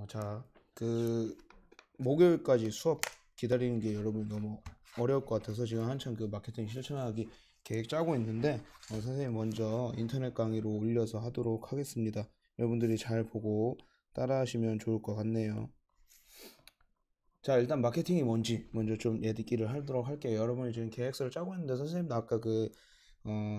자, 목요일까지 수업 기다리는 게 여러분 너무 어려울 것 같아서 지금 한참 마케팅 실천하기 계획 짜고 있는데 선생님 먼저 인터넷 강의로 올려서 하도록 하겠습니다. 여러분들이 잘 보고 따라하시면 좋을 것 같네요. 자, 일단 마케팅이 뭔지 먼저 좀 얘기를 하도록 할게요. 여러분이 지금 계획서를 짜고 있는데 선생님도 아까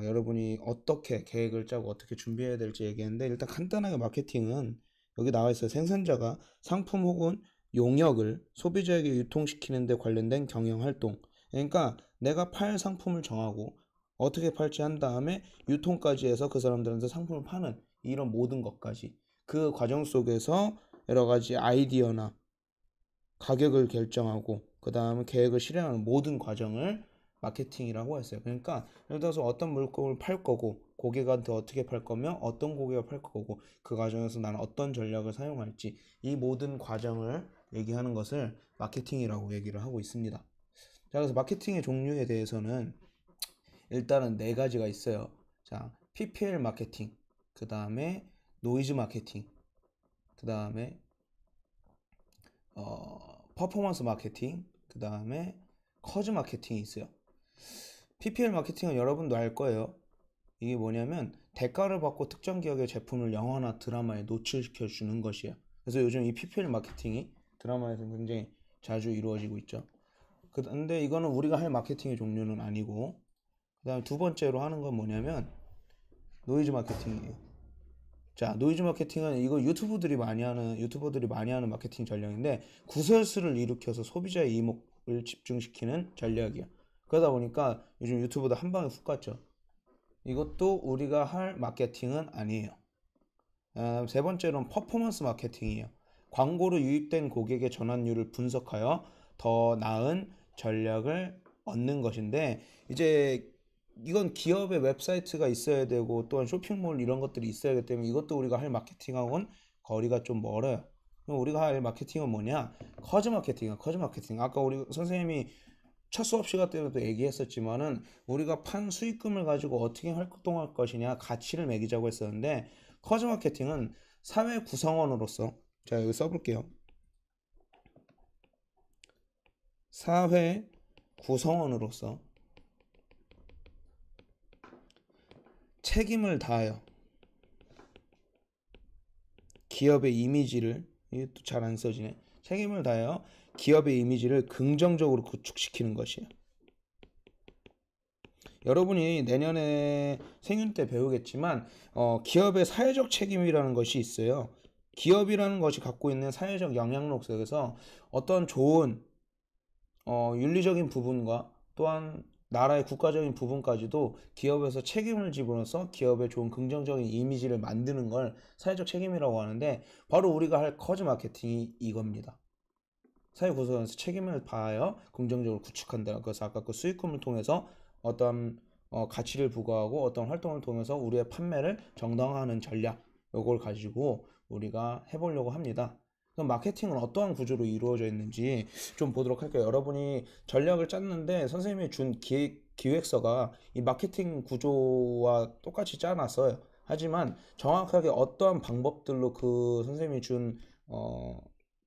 여러분이 어떻게 계획을 짜고 어떻게 준비해야 될지 얘기했는데 일단 간단하게 마케팅은 여기 나와 있어요. 생산자가 상품 혹은 용역을 소비자에게 유통시키는 데 관련된 경영활동. 그러니까 내가 팔 상품을 정하고 어떻게 팔지 한 다음에 유통까지 해서 그 사람들한테 상품을 파는 이런 모든 것까지 그 과정 속에서 여러 가지 아이디어나 가격을 결정하고 그 다음에 계획을 실행하는 모든 과정을 마케팅이라고 했어요. 그러니까 예를 들어서 어떤 물건을 팔 거고 고객한테 어떻게 팔 거며 어떤 고객을 팔 거고 그 과정에서 나는 어떤 전략을 사용할지 이 모든 과정을 얘기하는 것을 마케팅이라고 얘기를 하고 있습니다. 자, 그래서 마케팅의 종류에 대해서는 일단은 네 가지가 있어요. 자, PPL 마케팅, 그 다음에 노이즈 마케팅, 그 다음에 퍼포먼스 마케팅, 그 다음에 커즈 마케팅이 있어요. PPL 마케팅은 여러분도 알 거예요. 이게 뭐냐면 대가를 받고 특정 기업의 제품을 영화나 드라마에 노출시켜 주는 것이에요. 그래서 요즘 이 PPL 마케팅이 드라마에서 굉장히 자주 이루어지고 있죠. 근데 이거는 우리가 할 마케팅의 종류는 아니고, 그 다음에 두 번째로 하는 건 뭐냐면 노이즈 마케팅이에요. 자, 노이즈 마케팅은 이거 유튜버들이 많이 하는 마케팅 전략인데 구설수를 일으켜서 소비자의 이목을 집중시키는 전략이야. 그러다 보니까 요즘 유튜브도 한 방에 훅 갔죠. 이것도 우리가 할 마케팅은 아니에요. 세 번째로는 퍼포먼스 마케팅이에요. 광고로 유입된 고객의 전환율을 분석하여 더 나은 전략을 얻는 것인데 이제 이건 기업의 웹사이트가 있어야 되고 또한 쇼핑몰 이런 것들이 있어야 하기 때문에 이것도 우리가 할 마케팅하고는 거리가 좀 멀어요. 그럼 우리가 할 마케팅은 뭐냐? 커즈 마케팅이야. 커즈 마케팅. 아까 우리 선생님이 첫 수업 시간 때도 얘기했었지만은 우리가 판 수익금을 가지고 어떻게 활동할 것이냐 가치를 매기자고 했었는데 커즈 마케팅은 사회 구성원으로서 자 여기 써볼게요. 사회 구성원으로서 책임을 다하여 기업의 이미지를 이게 또 잘 안 써지네. 책임을 다하여 기업의 이미지를 긍정적으로 구축시키는 것이에요. 여러분이 내년에 생윤 때 배우겠지만 기업의 사회적 책임이라는 것이 있어요. 기업이라는 것이 갖고 있는 사회적 영향력 속에서 어떤 좋은 윤리적인 부분과 또한 나라의 국가적인 부분까지도 기업에서 책임을 집어넣어서 기업의 좋은 긍정적인 이미지를 만드는 걸 사회적 책임이라고 하는데 바로 우리가 할 커즈 마케팅이 이겁니다. 사회 구성원에서 책임을 다하여 긍정적으로 구축한다. 그래서 아까 그 수익금을 통해서 어떤 가치를 부과하고 어떤 활동을 통해서 우리의 판매를 정당화하는 전략 이걸 가지고 우리가 해보려고 합니다. 그럼 마케팅은 어떠한 구조로 이루어져 있는지 좀 보도록 할게요. 여러분이 전략을 짰는데 선생님이 준 기획서가 이 마케팅 구조와 똑같이 짜놨어요. 하지만 정확하게 어떠한 방법들로 그 선생님이 준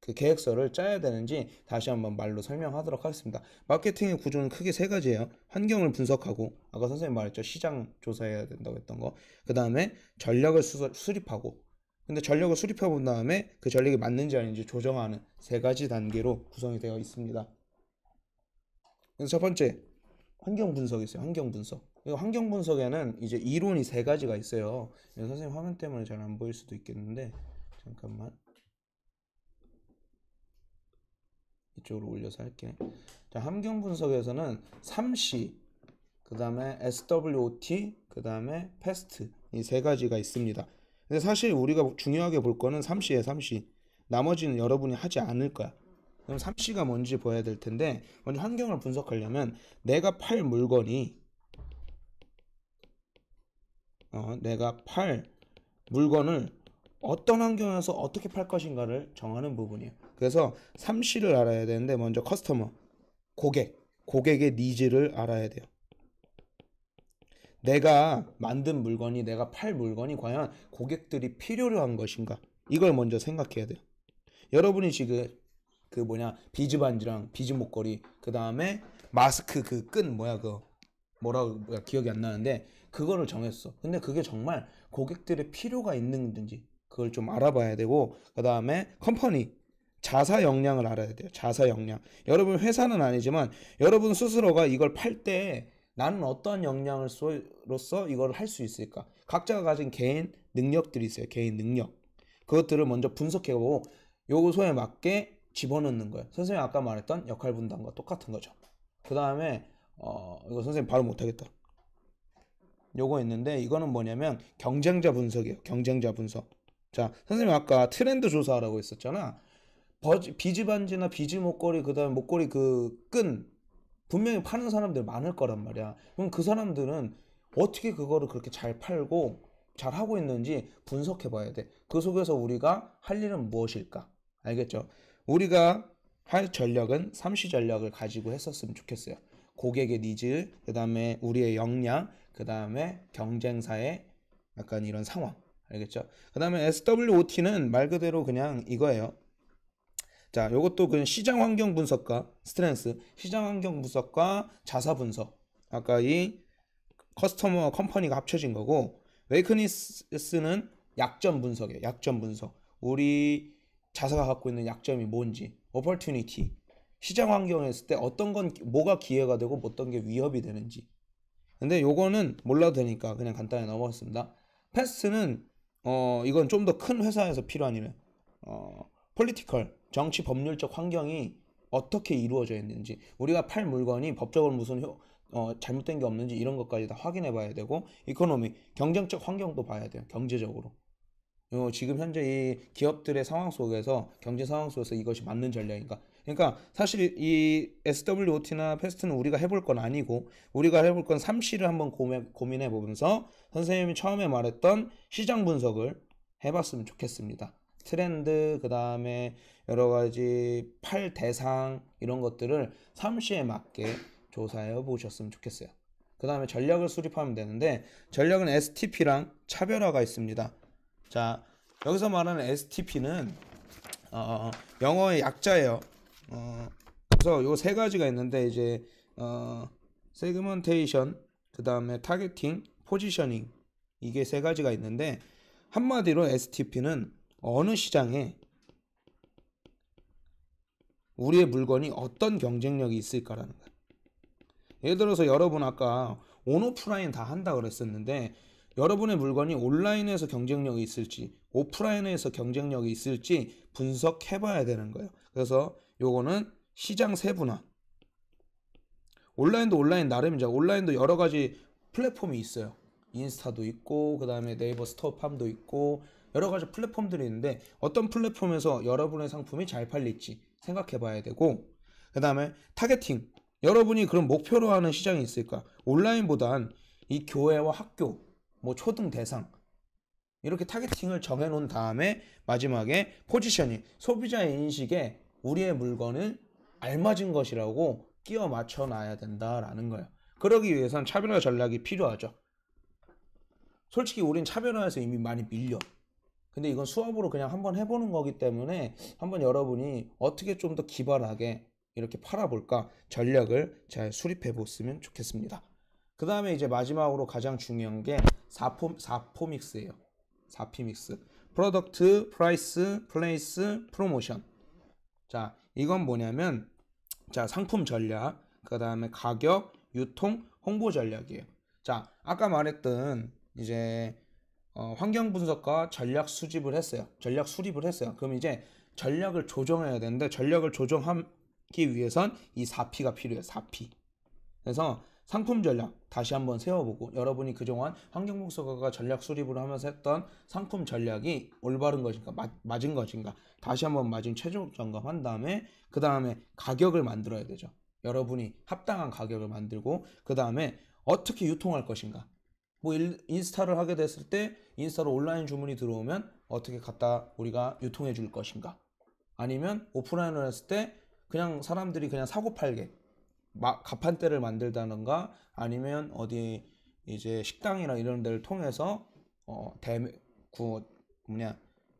그 계획서를 짜야 되는지 다시 한번 말로 설명하도록 하겠습니다. 마케팅의 구조는 크게 세 가지예요. 환경을 분석하고 아까 선생님 말했죠. 시장 조사해야 된다고 했던 거. 그 다음에 전략을 수립하고 근데 전략을 수립해 본 다음에 그 전략이 맞는지 아닌지 조정하는 세 가지 단계로 구성이 되어 있습니다. 그래서 첫 번째 환경 분석이 있어요. 환경 분석. 이 환경 분석에는 이제 이론이 세 가지가 있어요. 선생님 화면 때문에 잘 안 보일 수도 있겠는데 잠깐만 이쪽으로 올려서 할게. 자, 환경 분석에서는 3C, 그 다음에 SWOT, 그 다음에 PEST 이 세 가지가 있습니다. 근데 사실 우리가 중요하게 볼 거는 3C에 3C. 나머지는 여러분이 하지 않을 거야. 그럼 3C가 뭔지 보여야 될 텐데 먼저 환경을 분석하려면 내가 팔 물건을 어떤 환경에서 어떻게 팔 것인가를 정하는 부분이에요. 그래서 3C를 알아야 되는데 먼저 커스터머, 고객의 니즈를 알아야 돼요. 내가 만든 물건이 내가 팔 물건이 과연 고객들이 필요로 한 것인가 이걸 먼저 생각해야 돼요. 여러분이 지금 그 뭐냐 비즈 반지랑 비즈 목걸이 그 다음에 마스크 그 끈 뭐야 그 뭐라고 뭐야 기억이 안 나는데 그거를 정했어. 근데 그게 정말 고객들의 필요가 있는지 그걸 좀 알아봐야 되고 그 다음에 컴퍼니 자사 역량을 알아야 돼요. 자사 역량. 여러분 회사는 아니지만 여러분 스스로가 이걸 팔 때 나는 어떠한 역량으로서 이걸 할 수 있을까? 각자가 가진 개인 능력들이 있어요. 개인 능력. 그것들을 먼저 분석해보고 요소에 맞게 집어넣는 거예요. 선생님 아까 말했던 역할 분담과 똑같은 거죠. 그 다음에 이거 선생님 바로 못하겠다. 요거 있는데 이거는 뭐냐면 경쟁자 분석이에요. 경쟁자 분석. 자, 선생님 아까 트렌드 조사하라고 했었잖아. 비즈 반지나 비즈 목걸이 그다음에 목걸이 그 끈 분명히 파는 사람들 많을 거란 말이야. 그럼 그 사람들은 어떻게 그거를 그렇게 잘 팔고 잘 하고 있는지 분석해 봐야 돼. 그 속에서 우리가 할 일은 무엇일까? 알겠죠? 우리가 할 전략은 삼시 전략을 가지고 했었으면 좋겠어요. 고객의 니즈, 그 다음에 우리의 역량, 그 다음에 경쟁사의 약간 이런 상황. 알겠죠? 그 다음에 SWOT는 말 그대로 그냥 이거예요. 자, 요것도 그냥 시장 환경 분석과 스트렝스, 시장 환경 분석과 자사 분석. 아까 이 커스터머 컴퍼니가 합쳐진 거고, 웨이크니스는 약점 분석이에요. 약점 분석. 우리 자사가 갖고 있는 약점이 뭔지, 오퍼튜니티. 시장 환경에 있을 때 어떤 건 뭐가 기회가 되고 어떤 게 위협이 되는지. 근데 요거는 몰라도 되니까 그냥 간단히 넘어갔습니다. 패스트는 이건 좀 더 큰 회사에서 필요한 일이에요. 폴리티컬 정치 법률적 환경이 어떻게 이루어져 있는지 우리가 팔 물건이 법적으로 무슨 잘못된 게 없는지 이런 것까지 다 확인해 봐야 되고 이코노미 경쟁적 환경도 봐야 돼요. 경제적으로 지금 현재 이 기업들의 상황 속에서 경제 상황 속에서 이것이 맞는 전략인가. 그러니까 사실 이 SWOT나 패스트는 우리가 해볼 건 아니고 우리가 해볼 건 3C를 한번 고민해 보면서 선생님이 처음에 말했던 시장 분석을 해봤으면 좋겠습니다. 트렌드 그 다음에 여러 가지 팔 대상 이런 것들을 3C에 맞게 조사해 보셨으면 좋겠어요. 그 다음에 전략을 수립하면 되는데 전략은 STP랑 차별화가 있습니다. 자, 여기서 말하는 STP는 영어의 약자예요. 그래서 요 세 가지가 있는데 이제 세그먼테이션, 그 다음에 타겟팅, 포지셔닝 이게 세 가지가 있는데 한마디로 STP는 어느 시장에 우리의 물건이 어떤 경쟁력이 있을까라는 거예요. 예를 들어서 여러분 아까 온오프라인 다 한다 그랬었는데 여러분의 물건이 온라인에서 경쟁력이 있을지 오프라인에서 경쟁력이 있을지 분석해 봐야 되는 거예요. 그래서 요거는 시장 세분화. 온라인도 온라인 나름이죠. 온라인도 여러 가지 플랫폼이 있어요. 인스타도 있고 그 다음에 네이버 스토어팜도 있고 여러 가지 플랫폼들이 있는데 어떤 플랫폼에서 여러분의 상품이 잘 팔릴지 생각해 봐야 되고 그 다음에 타겟팅. 여러분이 그런 목표로 하는 시장이 있을까? 온라인보단 이 교회와 학교, 뭐 초등 대상 이렇게 타겟팅을 정해 놓은 다음에 마지막에 포지셔닝. 소비자의 인식에 우리의 물건을 알맞은 것이라고 끼워 맞춰 놔야 된다라는 거예요. 그러기 위해선 차별화 전략이 필요하죠. 솔직히 우린 차별화에서 이미 많이 밀려. 근데 이건 수업으로 그냥 한번 해보는 거기 때문에 한번 여러분이 어떻게 좀 더 기발하게 이렇게 팔아볼까 전략을 잘 수립해 보시면 좋겠습니다. 그 다음에 이제 마지막으로 가장 중요한 게 4포믹스예요. 4P믹스. 프로덕트, 프라이스, 플레이스, 프로모션. 자, 이건 뭐냐면 자, 상품 전략, 그 다음에 가격, 유통, 홍보 전략이에요. 자, 아까 말했던 이제 환경 분석과 전략 수립을 했어요. 전략 수립을 했어요. 그럼 이제 전략을 조정해야 되는데 전략을 조정하기 위해선 이 4P가 필요해요. 4P. 그래서 상품 전략 다시 한번 세워보고 여러분이 그동안 환경 분석가 전략 수립을 하면서 했던 상품 전략이 올바른 것인가 맞은 것인가 다시 한번 맞은 최종 점검한 다음에 그 다음에 가격을 만들어야 되죠. 여러분이 합당한 가격을 만들고 그 다음에 어떻게 유통할 것인가. 뭐 인스타를 하게 됐을 때 인스타로 온라인 주문이 들어오면 어떻게 갖다 우리가 유통해 줄 것인가. 아니면 오프라인을 했을 때 그냥 사람들이 그냥 사고 팔게 가판대를 만들다던가 아니면 어디 이제 식당이나 이런 데를 통해서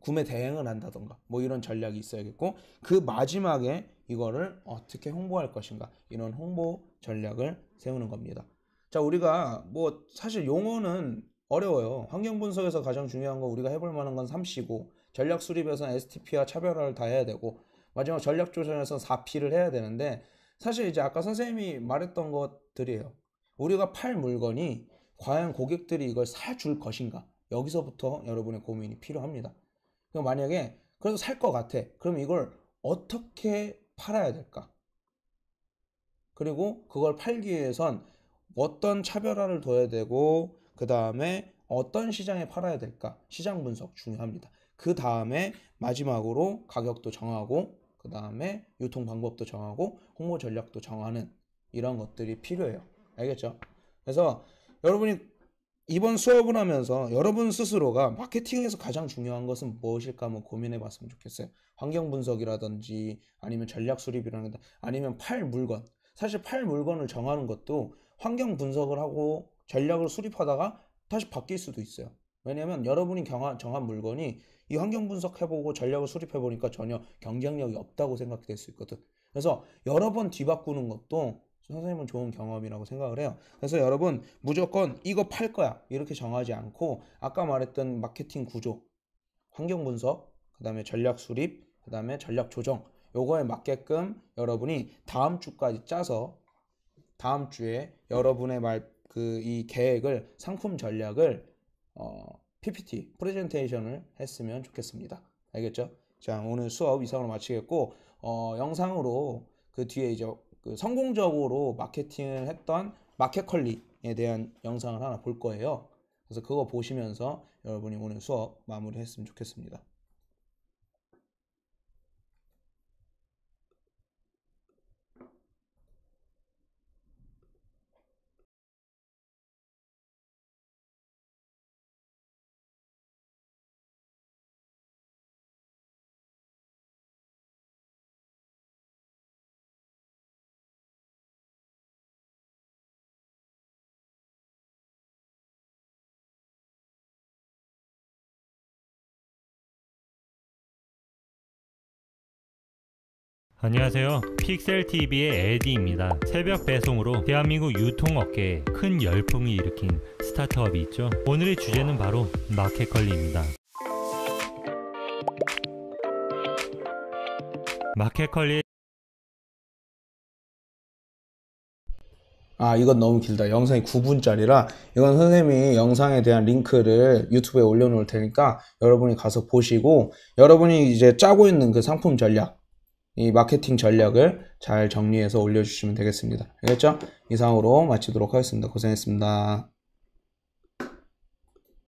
구매 대행을 한다던가 뭐 이런 전략이 있어야겠고, 그 마지막에 이거를 어떻게 홍보할 것인가, 이런 홍보 전략을 세우는 겁니다. 자, 우리가 뭐 사실 용어는 어려워요. 환경 분석에서 가장 중요한 거 우리가 해볼 만한 건 3C고, 전략 수립에서는 STP와 차별화를 다 해야 되고, 마지막 전략 조정에서 4P를 해야 되는데, 사실 이제 아까 선생님이 말했던 것들이에요. 우리가 팔 물건이 과연 고객들이 이걸 사줄 것인가, 여기서부터 여러분의 고민이 필요합니다. 그럼 만약에 그래도 살 것 같아, 그럼 이걸 어떻게 팔아야 될까? 그리고 그걸 팔기 위해선 어떤 차별화를 둬야 되고, 그 다음에 어떤 시장에 팔아야 될까? 시장 분석 중요합니다. 그 다음에 마지막으로 가격도 정하고, 그 다음에 유통 방법도 정하고, 홍보 전략도 정하는 이런 것들이 필요해요. 알겠죠? 그래서 여러분이 이번 수업을 하면서 여러분 스스로가 마케팅에서 가장 중요한 것은 무엇일까 한번 고민해 봤으면 좋겠어요. 환경 분석이라든지 아니면 전략 수립이라든지 아니면 팔 물건. 사실 팔 물건을 정하는 것도 환경 분석을 하고 전략을 수립하다가 다시 바뀔 수도 있어요. 왜냐면 여러분이 정한 물건이 이 환경 분석해보고 전략을 수립해보니까 전혀 경쟁력이 없다고 생각이 될 수 있거든. 그래서 여러 번 뒤바꾸는 것도 선생님은 좋은 경험이라고 생각을 해요. 그래서 여러분 무조건 이거 팔 거야 이렇게 정하지 않고, 아까 말했던 마케팅 구조, 환경 분석, 그 다음에 전략 수립, 그 다음에 전략 조정, 요거에 맞게끔 여러분이 다음 주까지 짜서 다음 주에 여러분의 이 계획을, 상품 전략을 PPT 프레젠테이션을 했으면 좋겠습니다. 알겠죠? 자, 오늘 수업 이상으로 마치겠고, 영상으로 그 뒤에 이제 그 성공적으로 마케팅을 했던 마켓컬리에 대한 영상을 하나 볼 거예요. 그래서 그거 보시면서 여러분이 오늘 수업 마무리했으면 좋겠습니다. 안녕하세요. 픽셀TV의 에디입니다. 새벽 배송으로 대한민국 유통업계에 큰 열풍이 일으킨 스타트업이 있죠. 오늘의 주제는 바로 마켓컬리입니다. 마켓컬리 이건 너무 길다. 영상이 9분짜리라 이건 선생님이 영상에 대한 링크를 유튜브에 올려놓을 테니까 여러분이 가서 보시고, 여러분이 이제 짜고 있는 그 상품 전략, 이 마케팅 전략을 잘 정리해서 올려주시면 되겠습니다. 알겠죠? 이상으로 마치도록 하겠습니다. 고생했습니다.